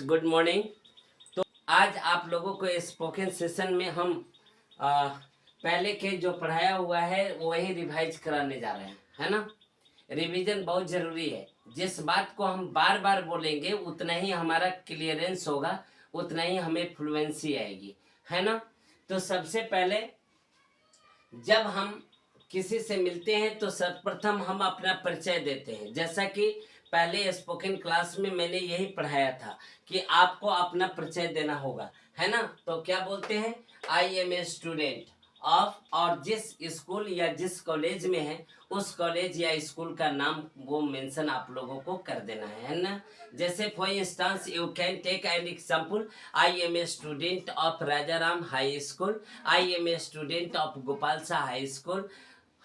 Good morning. तो आज आप लोगों को स्पोकन सेशन में हम पहले के जो पढ़ाया हुआ है वही रिवाइज कराने जा रहे हैं, है ना। रिवीजन बहुत ज़रूरी है। जिस बात को हम बार बार बोलेंगे उतना ही हमारा क्लियरेंस होगा, उतना ही हमें फ्लुएंसी आएगी, है ना। तो सबसे पहले जब हम किसी से मिलते हैं तो सर्वप्रथम हम अपना परिचय देते हैं। जैसा कि पहले स्पोकन क्लास में मैंने यही पढ़ाया था कि आपको अपना परिचय देना होगा, है ना। तो क्या बोलते हैं, I am a student of, और जिस स्कूल या जिस कॉलेज में है उस कॉलेज या स्कूल का नाम वो मेंशन आप लोगों को कर देना है ना। जैसे for instance you can take an example, I am a student of Rajaram high school, I am a student of Gopal Shah high school,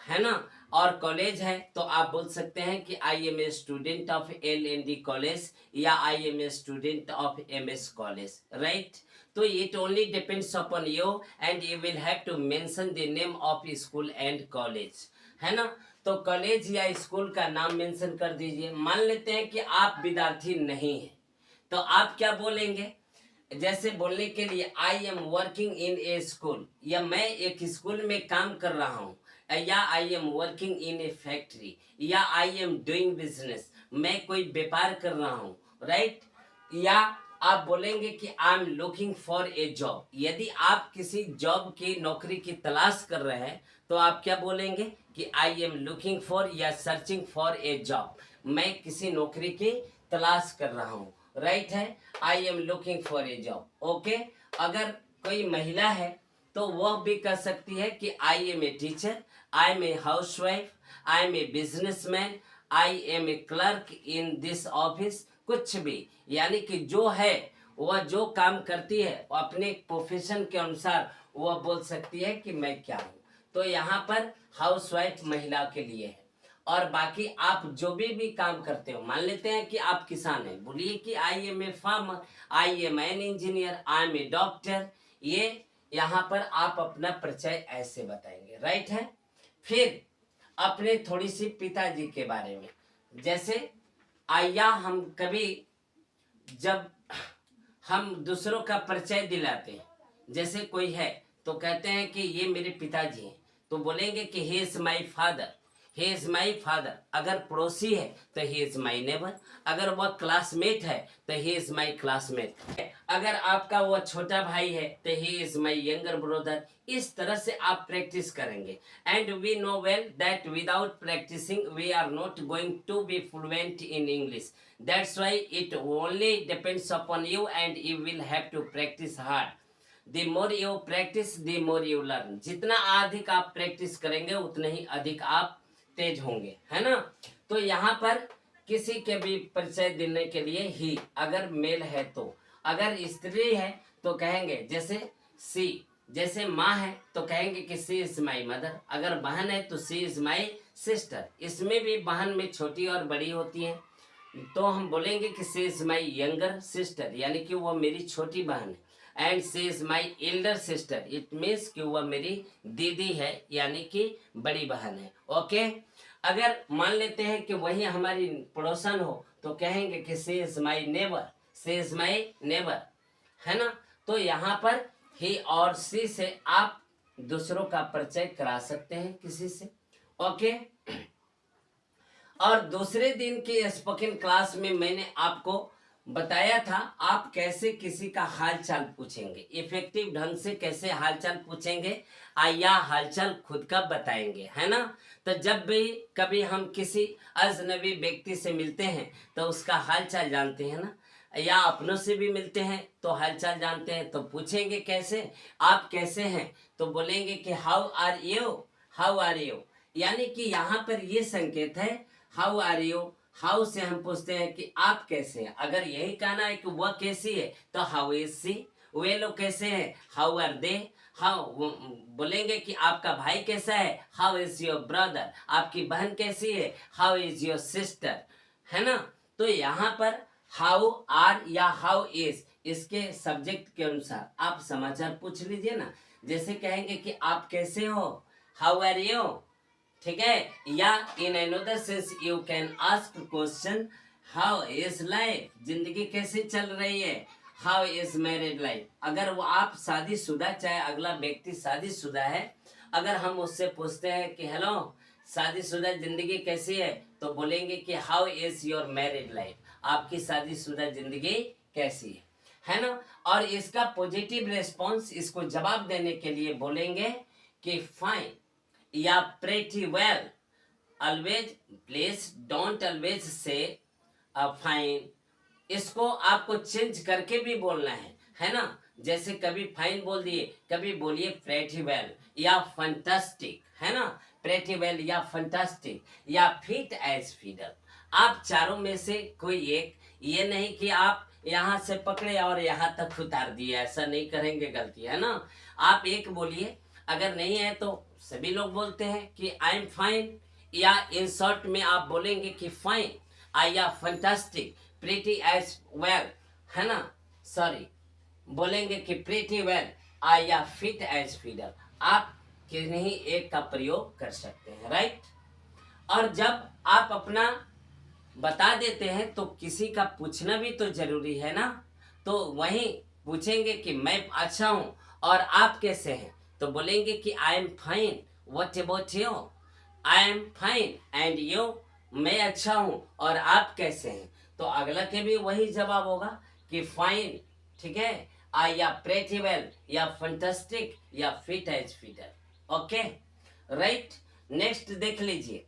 है ना। और कॉलेज है तो आप बोल सकते हैं कि I am a student of LND college या I am a student of MS college, right. तो it only depends upon you and you will have to mention the name of school and college, है ना। तो college या school का नाम mention कर दीजिए। मान लेते हैं कि आप विद्यार्थी नहीं हैं तो आप क्या बोलेंगे। जैसे बोलने के लिए आई am working in A school, या मैं एक स्कूल में काम कर रहा हूँ, या I am working in a factory, या आई एम डूइंग बिजनेस, मैं कोई व्यापार कर रहा हूँ, राइट। या आप बोलेंगे कि I am looking for a job. यदि आप किसी जॉब की नौकरी की तलाश कर रहे हैं तो आप क्या बोलेंगे कि आई एम लुकिंग फॉर या सर्चिंग फॉर ए जॉब, मैं किसी नौकरी की तलाश कर रहा हूँ, राइट है। I am looking for a job, okay. अगर कोई महिला है तो वह भी कह सकती है कि I am a teacher, I am a housewife, I am a businessman, I am a clerk in this office, कुछ भी। यानी कि जो है वह जो काम करती है अपने प्रोफेशन के अनुसार वह बोल सकती है कि मैं क्या हूँ। तो यहाँ पर हाउस वाइफ महिला के लिए है। और बाकी आप जो भी काम करते हो, मान लेते हैं कि आप किसान हैं, बोलिए कि I am a farmer, I am an engineer, I am a doctor. ये यहाँ पर आप अपना परिचय ऐसे बताएंगे, राइट है। फिर अपने थोड़ी सी पिताजी के बारे में, जैसे आया हम कभी जब हम दूसरों का परिचय दिलाते हैं, जैसे कोई है तो कहते हैं कि ये मेरे पिताजी हैं, तो बोलेंगे कि he is my father, he is my father. अगर पड़ोसी है तो ही इज माई नेबर, अगर वह क्लासमेट है तो ही इज माई क्लासमेट, अगर आपका वह छोटा भाई है तो he is my younger brother. इस तरह से आप प्रैक्टिस करेंगे। And we know well that without practising we are not going to be fluent in English. That's why it only depends upon you and you will have to practice hard. The more you practice, the more you learn. जितना अधिक आप practice करेंगे उतना ही अधिक आप तेज होंगे, है ना। तो यहाँ पर किसी के भी परिचय देने के लिए ही, अगर मेल है तो, अगर स्त्री है तो कहेंगे जैसे सी, जैसे माँ है तो कहेंगे कि सी इज माई मदर, अगर बहन है तो सी इज माई सिस्टर। इसमें भी बहन में छोटी और बड़ी होती है तो हम बोलेंगे कि she is my younger sister, यानी कि वह मेरी छोटी बहन है। And she is my elder sister, it means कि वह मेरी दीदी है, यानी कि बड़ी बहन है, ओके। अगर मान लेते हैं कि वही हमारी पड़ोसन हो तो कहेंगे कि she is my neighbour, she is my neighbour, है ना। तो यहाँ पर ही और सी से आप दूसरों का परिचय करा सकते हैं किसी से, ओके। और दूसरे दिन की स्पोकन क्लास में मैंने आपको बताया था आप कैसे किसी का हालचाल पूछेंगे, इफेक्टिव ढंग से कैसे हालचाल पूछेंगे या हालचाल खुद का बताएंगे, है ना। तो जब भी कभी हम किसी अजनबी व्यक्ति से मिलते हैं तो उसका हालचाल जानते हैं ना, या अपनों से भी मिलते हैं तो हालचाल जानते हैं, तो पूछेंगे कैसे, आप कैसे हैं, तो बोलेंगे कि how are you, how are you. यानी कि यहाँ पर ये संकेत है हाउ आर यू, हाउ से हम पूछते हैं कि आप कैसे हैं। अगर यही कहना है कि वह कैसी है तो हाउ इज सी, वे लोग कैसे हैं, हाउ आर दे। हाउ बोलेंगे कि आपका भाई कैसा है, हाउ इज योर ब्रदर, आपकी बहन कैसी है, हाउ इज योर सिस्टर, है ना। तो यहाँ पर हाउ आर या हाउ इज, इसके सब्जेक्ट के अनुसार आप समाचार पूछ लीजिए ना। जैसे कहेंगे कि आप कैसे हो, हाउ आर यू, ठीक है। या in another sense you can ask question, how is life, जिंदगी कैसी चल रही है। हाउ इज मैरिड लाइफ, अगर वो आप शादीशुदा, चाहे अगला व्यक्ति शादीशुदा है, अगर हम उससे पूछते हैं कि हेलो शादीशुदा जिंदगी कैसी है, तो बोलेंगे कि how is your married life, आपकी शादीशुदा जिंदगी कैसी है ना। और इसका पॉजिटिव रेस्पॉन्स, इसको जवाब देने के लिए बोलेंगे कि फाइन या pretty well. Always, please don't always say fine, इसको आपको चेंज करके भी बोलना है ना। जैसे कभी फाइन बोल दिए, कभी बोलिए प्रेटी वेल या फंटास्टिक, है ना। प्रेटी वेल या फंटास्टिक या फिट एज फीडर, आप चारों में से कोई एक, ये नहीं कि आप यहाँ से पकड़े और यहाँ तक उतार दिए, ऐसा नहीं करेंगे, गलती है ना। आप एक बोलिए, अगर नहीं है तो सभी लोग बोलते हैं कि आई एम फाइन, या इन शॉर्ट में आप बोलेंगे कि फाइन या फंटास्टिक, प्रीटी एज वेल, है ना। सॉरी, बोलेंगे कि प्रीटी वेल या फिट एज फीडर, आप किन्हीं एक का प्रयोग कर सकते हैं, राइट। और जब आप अपना बता देते हैं तो किसी का पूछना भी तो जरूरी है ना। तो वहीं पूछेंगे कि मैं अच्छा हूँ और आप कैसे हैं, तो बोलेंगे कि I am fine, what about you. I am fine and you, मैं अच्छा हूँ और आप कैसे हैं। तो अगला के भी वही जवाब होगा कि फाइन, ठीक है, या प्रेटी वेल या फंटास्टिक या fit as fitter, okay, right. Next देख लीजिए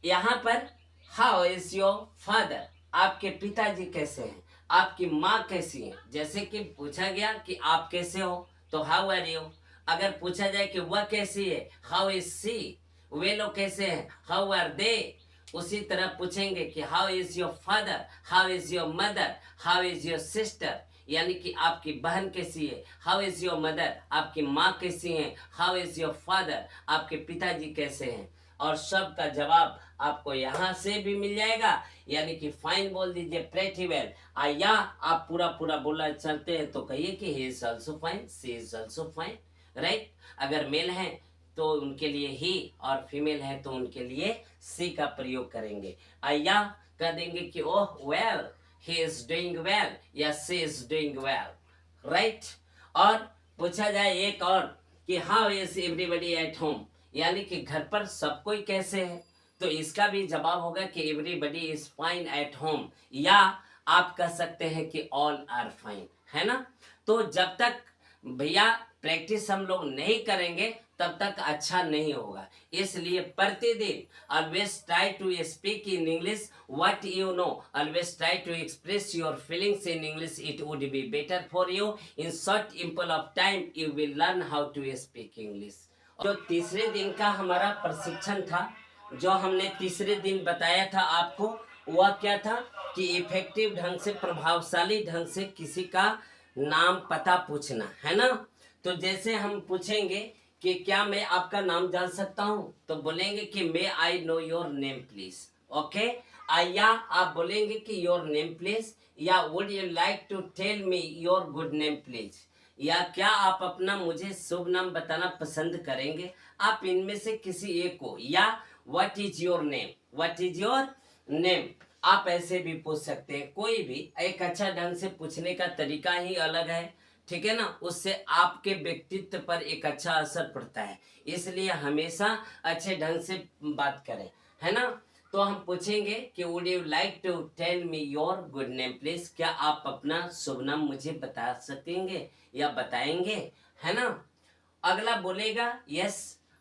यहाँ पर, हाउ इज योर फादर, आपके पिताजी कैसे हैं, आपकी माँ कैसी है। जैसे कि पूछा गया कि आप कैसे हो, तो हाउ आर यू। अगर पूछा जाए कि वह कैसी है, हाउ इज सी, वे लोग कैसे हैं, हाउ आर दे। उसी तरह पूछेंगे कि how is your father, how is your mother, how is your sister, यानी कि आपकी बहन कैसी है, हाउ इज योर मदर, आपकी माँ कैसी है, हाउ इज योर फादर, आपके पिताजी कैसे हैं। और सब का जवाब आपको यहाँ से भी मिल जाएगा, यानी कि फाइन बोल दीजिए, प्रेटी वेल, या आप पूरा पूरा बोलना चलते हैं तो कहिए कि he is also fine, she is also fine, right. अगर मेल है तो उनके लिए ही, और फीमेल है तो उनके लिए सी का प्रयोग करेंगे। या कह देंगे कि ओह well, he is doing well या सी इज डूइंग वेल, राइट। और पूछा जाए एक और कि how is everybody at home, यानी कि घर पर सब कोई कैसे है, तो इसका भी जवाब होगा कि everybody is fine at home, या आप कह सकते हैं कि ऑल आर फाइन, है ना। तो जब तक भैया प्रैक्टिस हम लोग नहीं करेंगे तब तक अच्छा नहीं होगा। इसलिए प्रतिदिन always try to speak in English what you know, always try to express your feelings in English, it would be better for you. In short ample of time you will learn how to speak English. जो तीसरे दिन का हमारा प्रशिक्षण था, जो हमने तीसरे दिन बताया था आपको, वह क्या था कि इफेक्टिव ढंग से, प्रभावशाली ढंग से किसी का नाम पता पूछना, है ना। तो जैसे हम पूछेंगे कि क्या मैं आपका नाम जान सकता हूँ, तो बोलेंगे कि may I know your name please, okay. या आप बोलेंगे कि योर नेम प्लीज, या would you like to tell me your good name please, या क्या आप अपना मुझे शुभ नाम बताना पसंद करेंगे। आप इनमें से किसी एक को, या what is your name, what is your name, आप ऐसे भी पूछ सकते हैं। कोई भी एक अच्छा ढंग से पूछने का तरीका ही अलग है, ठीक है ना। उससे आपके व्यक्तित्व पर एक अच्छा असर पड़ता है, इसलिए हमेशा अच्छे ढंग से बात करें, है ना। तो हम पूछेंगे कि would you like to tell me your good name please, क्या आप अपना शुभ नाम मुझे बता सकेंगे या बताएंगे, है ना। अगला बोलेगा यस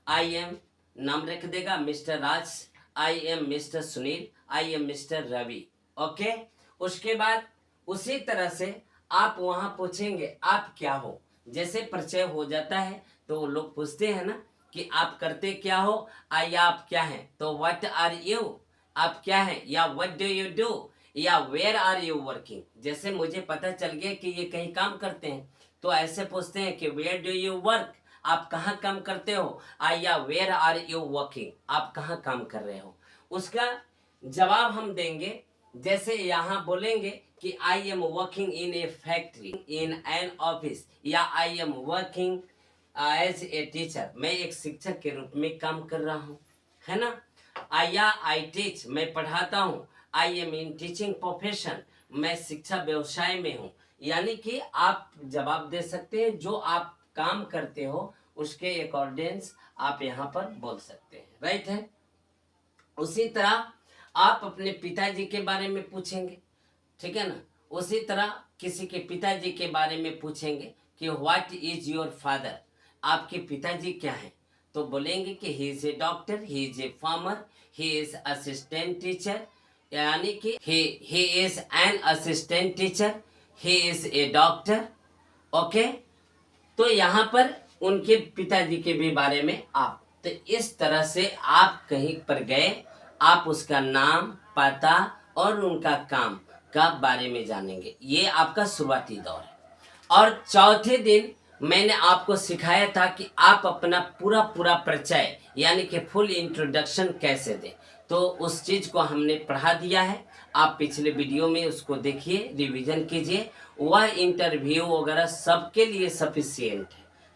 आई एम, नाम रख देगा mister Raj, I am mister Sunil, I am mister Ravi, okay. उसके बाद उसी तरह से आप वहां पूछेंगे आप क्या हो। जैसे परिचय हो जाता है तो वो लोग पूछते हैं ना कि आप करते क्या हो, या आप क्या हैं, तो व्हाट आर यू, आप क्या हैं, या व्हाट डू यू डू, या वेयर आर यू वर्किंग। जैसे मुझे पता चल गया कि ये कहीं काम करते हैं, तो ऐसे पूछते हैं कि वेयर डू यू वर्क, आप कहाँ काम करते हो, या वेयर आर यू वर्किंग, आप कहाँ काम कर रहे हो। उसका जवाब हम देंगे। जैसे यहाँ बोलेंगे कि I am working in a factory, in an office, या I am working as a teacher, मैं एक शिक्षक के रूप में काम कर रहा हूँ, है ना। या आई टीच, मैं पढ़ाता हूँ, I am in teaching profession, मैं शिक्षा व्यवसाय में हूँ। यानी कि आप जवाब दे सकते हैं, जो आप काम करते हो उसके अकॉर्डिंग्स आप यहाँ पर बोल सकते हैं, राइट है। उसी तरह आप अपने पिताजी के बारे में पूछेंगे, ठीक है ना। उसी तरह किसी के पिताजी के बारे में पूछेंगे कि व्हाट इज योर फादर, आपके पिताजी क्या हैं, तो बोलेंगे कि he is a doctor, he is a farmer, he is assistant teacher, यानी कि he is an assistant teacher, he is a doctor. Okay, तो यहाँ पर उनके पिताजी के भी बारे में आप, तो इस तरह से आप कहीं पर गए, आप उसका नाम, पता और उनका काम का बारे में जानेंगे। ये आपका शुरुआती दौर है। और चौथे दिन मैंने आपको सिखाया था कि आप अपना पूरा परिचय यानी कि फुल इंट्रोडक्शन कैसे दें, तो उस चीज़ को हमने पढ़ा दिया है। आप पिछले वीडियो में उसको देखिए, रिवीजन कीजिए, वह इंटरव्यू वगैरह सबके लिए सफिशिएंट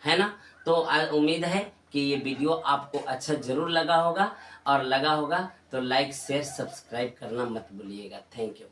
है ना। तो उम्मीद है कि ये वीडियो आपको अच्छा जरूर लगा होगा, और लगा होगा तो लाइक शेयर सब्सक्राइब करना मत भूलिएगा। Thank you.